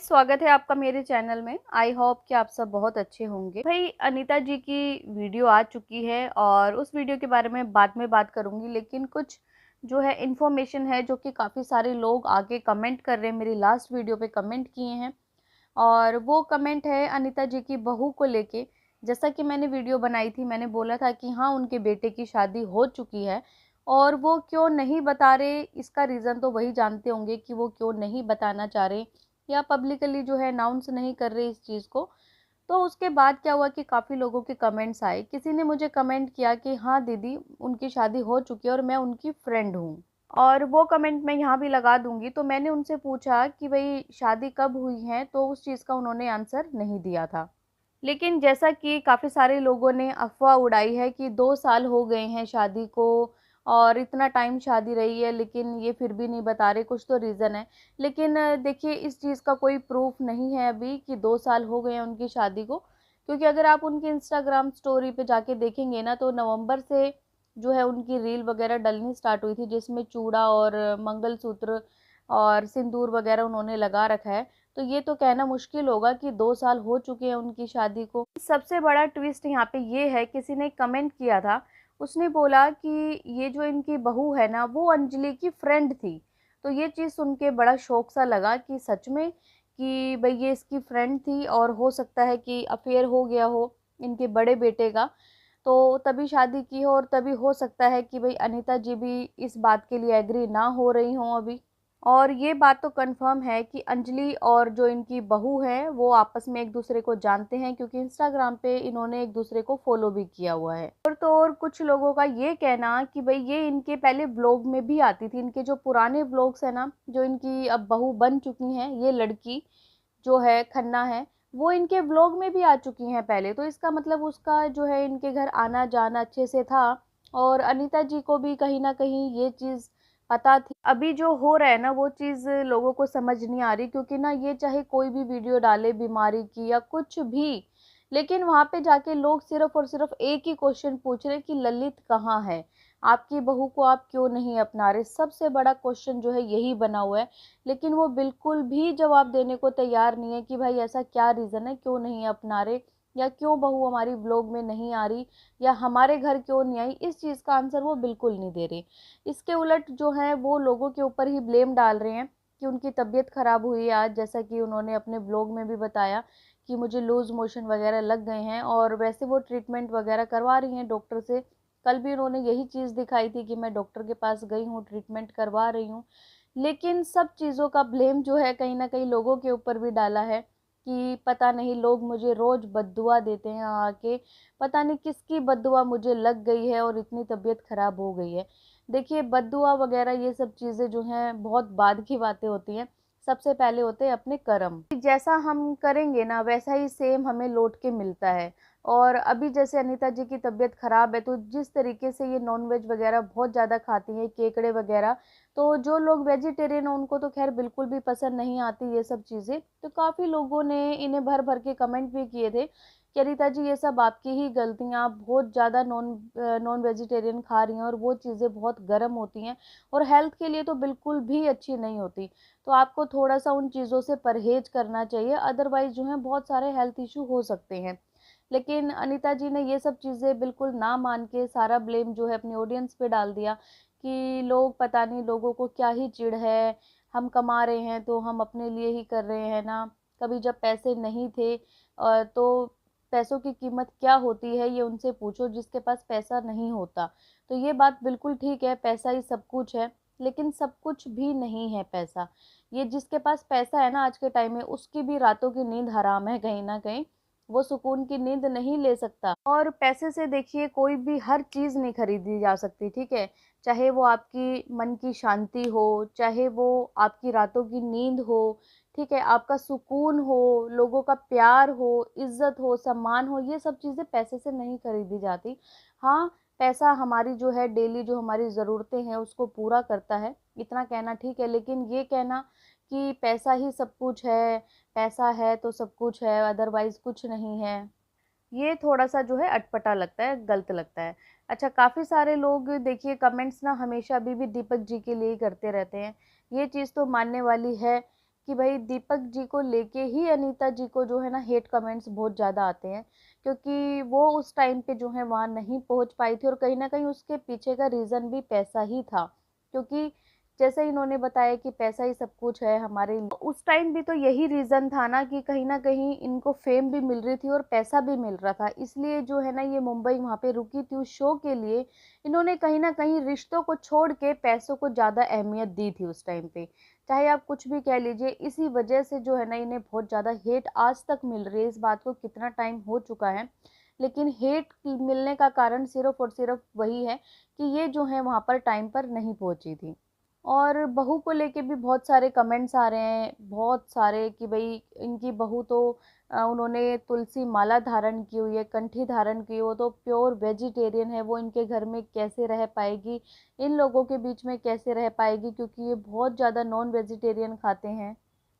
स्वागत है आपका मेरे चैनल में। आई होप कि आप सब बहुत अच्छे होंगे। भाई अनीता जी की वीडियो आ चुकी है और उस वीडियो के बारे में बाद में बात करूंगी, लेकिन कुछ जो है इन्फॉर्मेशन है जो कि काफ़ी सारे लोग आगे कमेंट कर रहे हैं, मेरी लास्ट वीडियो पे कमेंट किए हैं। और वो कमेंट है अनीता जी की बहू को लेके। जैसा कि मैंने वीडियो बनाई थी, मैंने बोला था कि हाँ उनके बेटे की शादी हो चुकी है और वो क्यों नहीं बता रहे, इसका रीज़न तो वही जानते होंगे कि वो क्यों नहीं बताना चाह रहे या पब्लिकली जो है अनाउंस नहीं कर रहे इस चीज़ को। तो उसके बाद क्या हुआ कि काफ़ी लोगों के कमेंट्स आए। किसी ने मुझे कमेंट किया कि हाँ दीदी उनकी शादी हो चुकी है और मैं उनकी फ्रेंड हूँ, और वो कमेंट मैं यहाँ भी लगा दूंगी। तो मैंने उनसे पूछा कि भाई शादी कब हुई है, तो उस चीज़ का उन्होंने आंसर नहीं दिया था। लेकिन जैसा कि काफ़ी सारे लोगों ने अफ़वाह उड़ाई है कि 2 साल हो गए हैं शादी को और इतना टाइम शादी रही है, लेकिन ये फिर भी नहीं बता रहे, कुछ तो रीज़न है। लेकिन देखिए इस चीज़ का कोई प्रूफ़ नहीं है अभी कि 2 साल हो गए हैं उनकी शादी को। क्योंकि अगर आप उनकी इंस्टाग्राम स्टोरी पे जाके देखेंगे ना, तो नवंबर से जो है उनकी रील वगैरह डलनी स्टार्ट हुई थी, जिसमें चूड़ा और मंगलसूत्र और सिंदूर वगैरह उन्होंने लगा रखा है। तो ये तो कहना मुश्किल होगा कि 2 साल हो चुके हैं उनकी शादी को। सबसे बड़ा ट्विस्ट यहाँ पे ये है, किसी ने कमेंट किया था, उसने बोला कि ये जो इनकी बहू है ना वो अंजलि की फ्रेंड थी। तो ये चीज़ सुन के बड़ा शौक सा लगा कि सच में कि भाई ये इसकी फ्रेंड थी और हो सकता है कि अफेयर हो गया हो इनके बड़े बेटे का, तो तभी शादी की हो। और तभी हो सकता है कि भाई अनीता जी भी इस बात के लिए एग्री ना हो रही हों अभी। और ये बात तो कंफर्म है कि अंजलि और जो इनकी बहू है वो आपस में एक दूसरे को जानते हैं, क्योंकि इंस्टाग्राम पे इन्होंने एक दूसरे को फॉलो भी किया हुआ है। और तो और कुछ लोगों का ये कहना कि भाई ये इनके पहले व्लॉग में भी आती थी। इनके जो पुराने व्लॉग्स है ना, जो इनकी अब बहू बन चुकी हैं, ये लड़की जो है खन्ना है, वो इनके व्लॉग में भी आ चुकी हैं पहले। तो इसका मतलब उसका जो है इनके घर आना जाना अच्छे से था और अनीता जी को भी कहीं ना कहीं ये चीज़ पता थी। अभी जो हो रहा है ना वो चीज़ लोगों को समझ नहीं आ रही, क्योंकि ना ये चाहे कोई भी वीडियो डाले बीमारी की या कुछ भी, लेकिन वहाँ पे जाके लोग सिर्फ और सिर्फ एक ही क्वेश्चन पूछ रहे कि ललित कहाँ है, आपकी बहू को आप क्यों नहीं अपना रहे। सबसे बड़ा क्वेश्चन जो है यही बना हुआ है। लेकिन वो बिल्कुल भी जवाब देने को तैयार नहीं है कि भाई ऐसा क्या रीज़न है, क्यों नहीं अपना रहे, या क्यों बहू हमारी ब्लॉग में नहीं आ रही, या हमारे घर क्यों नहीं आई। इस चीज़ का आंसर वो बिल्कुल नहीं दे रही। इसके उलट जो है वो लोगों के ऊपर ही ब्लेम डाल रहे हैं कि उनकी तबीयत ख़राब हुई है आज, जैसा कि उन्होंने अपने ब्लॉग में भी बताया कि मुझे लूज़ मोशन वगैरह लग गए हैं। और वैसे वो ट्रीटमेंट वगैरह करवा रही हैं डॉक्टर से। कल भी उन्होंने यही चीज़ दिखाई थी कि मैं डॉक्टर के पास गई हूँ, ट्रीटमेंट करवा रही हूँ। लेकिन सब चीज़ों का ब्लेम जो है कहीं ना कहीं लोगों के ऊपर भी डाला है कि पता नहीं लोग मुझे रोज़ बद्दुआ देते हैं आके, पता नहीं किसकी बद्दुआ मुझे लग गई है और इतनी तबीयत ख़राब हो गई है। देखिए बद्दुआ वगैरह ये सब चीज़ें जो हैं बहुत बाद की बातें होती हैं। सबसे पहले होते हैं अपने कर्म। जैसा हम करेंगे ना वैसा ही सेम हमें लौट के मिलता है। और अभी जैसे अनीता जी की तबीयत ख़राब है, तो जिस तरीके से ये नॉनवेज वगैरह बहुत ज़्यादा खाती हैं, केकड़े वगैरह, तो जो लोग वेजिटेरियन हैं उनको तो खैर बिल्कुल भी पसंद नहीं आती ये सब चीज़ें। तो काफ़ी लोगों ने इन्हें भर भर के कमेंट भी किए थे कि अनीता जी ये सब आपकी ही गलतियाँ, आप बहुत ज़्यादा नॉन वेजिटेरियन खा रही हैं और वो चीज़ें बहुत गर्म होती हैं और हेल्थ के लिए तो बिल्कुल भी अच्छी नहीं होती। तो आपको थोड़ा सा उन चीज़ों से परहेज करना चाहिए, अदरवाइज़ जो है बहुत सारे हेल्थ इशू हो सकते हैं। लेकिन अनीता जी ने ये सब चीज़ें बिल्कुल ना मान के सारा ब्लेम जो है अपनी ऑडियंस पे डाल दिया कि लोग, पता नहीं लोगों को क्या ही चिढ़ है, हम कमा रहे हैं तो हम अपने लिए ही कर रहे हैं ना। कभी जब पैसे नहीं थे तो पैसों की कीमत क्या होती है ये उनसे पूछो जिसके पास पैसा नहीं होता। तो ये बात बिल्कुल ठीक है, पैसा ही सब कुछ है, लेकिन सब कुछ भी नहीं है पैसा। ये जिसके पास पैसा है ना आज के टाइम में, उसकी भी रातों की नींद हराम है कहीं ना कहीं, वो सुकून की नींद नहीं ले सकता। और पैसे से देखिए कोई भी हर चीज़ नहीं खरीदी जा सकती, ठीक है। चाहे वो आपकी मन की शांति हो, चाहे वो आपकी रातों की नींद हो, ठीक है, आपका सुकून हो, लोगों का प्यार हो, इज्जत हो, सम्मान हो, ये सब चीज़ें पैसे से नहीं खरीदी जाती। हाँ, पैसा हमारी जो है डेली जो हमारी ज़रूरतें हैं उसको पूरा करता है, इतना कहना ठीक है। लेकिन ये कहना कि पैसा ही सब कुछ है, पैसा है तो सब कुछ है, अदरवाइज़ कुछ नहीं है, ये थोड़ा-सा जो है अटपटा लगता है, गलत लगता है। अच्छा, काफ़ी सारे लोग देखिए कमेंट्स ना हमेशा अभी भी दीपक जी के लिए ही करते रहते हैं। ये चीज़ तो मानने वाली है कि भाई दीपक जी को लेके ही अनीता जी को जो है ना हेट कमेंट्स बहुत ज़्यादा आते हैं, क्योंकि वो उस टाइम पे जो है वहाँ नहीं पहुँच पाई थी और कहीं न कहीं उसके पीछे का रीज़न भी पैसा ही था। क्योंकि जैसे इन्होंने बताया कि पैसा ही सब कुछ है हमारे लिए, तो उस टाइम भी तो यही रीज़न था ना कि कहीं न कहीं इनको फ़ेम भी मिल रही थी और पैसा भी मिल रहा था। इसलिए जो है ना ये मुंबई वहाँ पे रुकी थी उस शो के लिए। इन्होंने कहीं न कहीं रिश्तों को छोड़ के पैसों को ज़्यादा अहमियत दी थी उस टाइम पे। चाहे आप कुछ भी कह लीजिए, इसी वजह से जो है ना इन्हें बहुत ज़्यादा हेट आज तक मिल रही है। इस बात को कितना टाइम हो चुका है, लेकिन हेट मिलने का कारण सिर्फ़ और सिर्फ़ वही है कि ये जो है वहाँ पर टाइम पर नहीं पहुँची थी। और बहू को लेके भी बहुत सारे कमेंट्स आ रहे हैं, बहुत सारे, कि भई इनकी बहू तो उन्होंने तुलसी माला धारण की हुई है, कंठी धारण की, वो तो प्योर वेजिटेरियन है, वो इनके घर में कैसे रह पाएगी, इन लोगों के बीच में कैसे रह पाएगी, क्योंकि ये बहुत ज़्यादा नॉन वेजिटेरियन खाते हैं।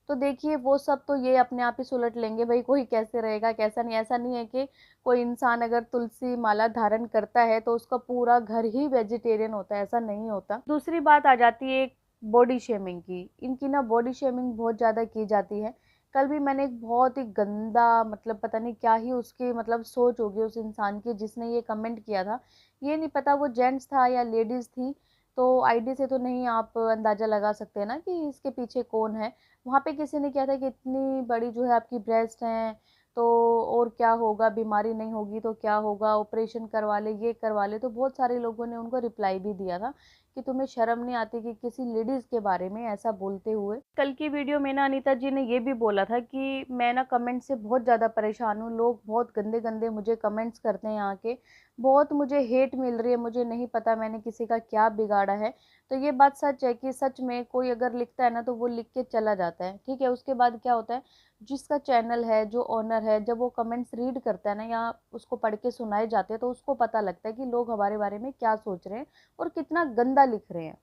तो देखिए वो सब तो ये अपने आप ही सुलट लेंगे, भई कोई कैसे रहेगा, कैसा नहीं। ऐसा नहीं है कि कोई इंसान अगर तुलसी माला धारण करता है तो उसका पूरा घर ही वेजिटेरियन होता है, ऐसा नहीं होता। दूसरी बात आ जाती है बॉडी शेमिंग की। इनकी ना बॉडी शेमिंग बहुत ज़्यादा की जाती है। कल भी मैंने एक बहुत ही गंदा, मतलब पता नहीं क्या ही उसकी मतलब सोच होगी उस इंसान की जिसने ये कमेंट किया था। ये नहीं पता वो जेंट्स था या लेडीज़ थी, तो आईडी से तो नहीं आप अंदाज़ा लगा सकते ना कि इसके पीछे कौन है। वहाँ पे किसी ने किया था कि इतनी बड़ी जो है आपकी ब्रेस्ट हैं, तो और क्या होगा, बीमारी नहीं होगी तो क्या होगा, ऑपरेशन करवा ले, ये करवा ले। तो बहुत सारे लोगों ने उनको रिप्लाई भी दिया था कि तुम्हें शर्म नहीं आती कि किसी लेडीज़ के बारे में ऐसा बोलते हुए। कल की वीडियो में ना अनीता जी ने ये भी बोला था कि मैं ना कमेंट से बहुत ज़्यादा परेशान हूँ, लोग बहुत गंदे गंदे मुझे कमेंट्स करते हैं यहाँ के, बहुत मुझे हेट मिल रही है, मुझे नहीं पता मैंने किसी का क्या बिगाड़ा है। तो ये बात सच है कि सच में कोई अगर लिखता है ना तो वो लिख के चला जाता है, ठीक है। उसके बाद क्या होता है, जिसका चैनल है, जो ओनर है, जब वो कमेंट्स रीड करता है ना या उसको पढ़ के सुनाए जाते हैं तो उसको पता लगता है कि लोग हमारे बारे में क्या सोच रहे हैं और कितना गंदा लिख रहे हैं।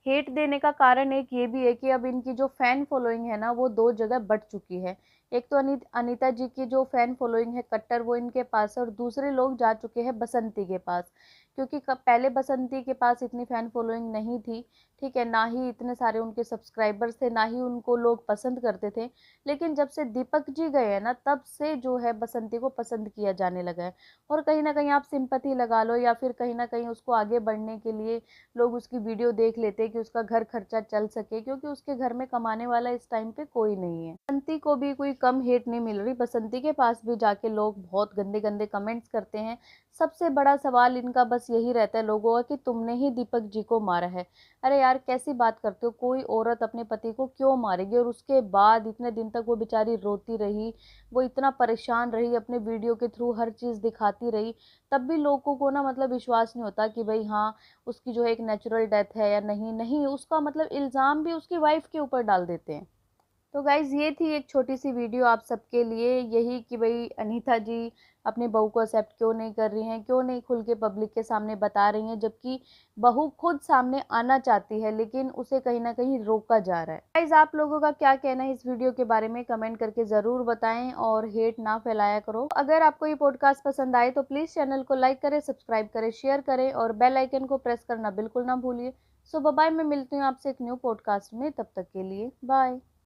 हेट देने का कारण एक ये भी है कि अब इनकी जो फ़ैन फ़ॉलोइंग है ना वो 2 जगह बँट चुकी है। एक तो अनीता जी की जो फ़ैन फ़ॉलोइंग है कट्टर, वो इनके पास है, और दूसरे लोग जा चुके हैं बसंती के पास। क्योंकि पहले बसंती के पास इतनी फ़ैन फ़ॉलोइंग नहीं थी, ठीक है, ना ही इतने सारे उनके सब्सक्राइबर्स थे, ना ही उनको लोग पसंद करते थे। लेकिन जब से दीपक जी गए हैं ना तब से जो है बसंती को पसंद किया जाने लगा है। और कहीं न कहीं आप सिंपैथी लगा लो या फिर कहीं न कहीं उसको आगे बढ़ने के लिए लोग उसकी वीडियो देख लेते हैं कि उसका घर खर्चा चल सके, क्योंकि उसके घर में कमाने वाला इस टाइम पे कोई नहीं है। बसंती को भी कोई कम हेट नहीं मिल रही, बसंती के पास भी जाके लोग बहुत गंदे गंदे कमेंट्स करते हैं। सबसे बड़ा सवाल इनका बस यही रहता है लोगों का कि तुमने ही दीपक जी को मारा है। अरे यार कैसी बात करते हो, कोई औरत अपने पति को क्यों मारेगी, और उसके बाद इतने दिन तक वो बेचारी रोती रही, वो इतना परेशान रही, अपने वीडियो के थ्रू हर चीज़ दिखाती रही, तब भी लोगों को ना मतलब विश्वास नहीं होता कि भाई हाँ उसकी जो है एक नेचुरल डेथ है या नहीं। नहीं, उसका मतलब इल्ज़ाम भी उसकी वाइफ़ के ऊपर डाल देते हैं। तो गाइज़ ये थी एक छोटी-सी वीडियो आप सबके लिए, यही कि भई अनीता जी अपनी बहू को एक्सेप्ट क्यों नहीं कर रही हैं, क्यों नहीं खुल के पब्लिक के सामने बता रही हैं, जबकि बहू खुद सामने आना चाहती है, लेकिन उसे कहीं न कहीं रोका जा रहा है। गाइज़ आप लोगों का क्या कहना है इस वीडियो के बारे में कमेंट करके ज़रूर बताएँ और हेट ना फैलाया करो। अगर आपको ये पॉडकास्ट पसंद आए तो प्लीज़ चैनल को लाइक करें, सब्सक्राइब करें, शेयर करें और बेल आइकन को प्रेस करना बिल्कुल ना भूलिए। सो बाय बाय, मैं मिलती हूँ आपसे एक न्यू पॉडकास्ट में, तब तक के लिए बाय।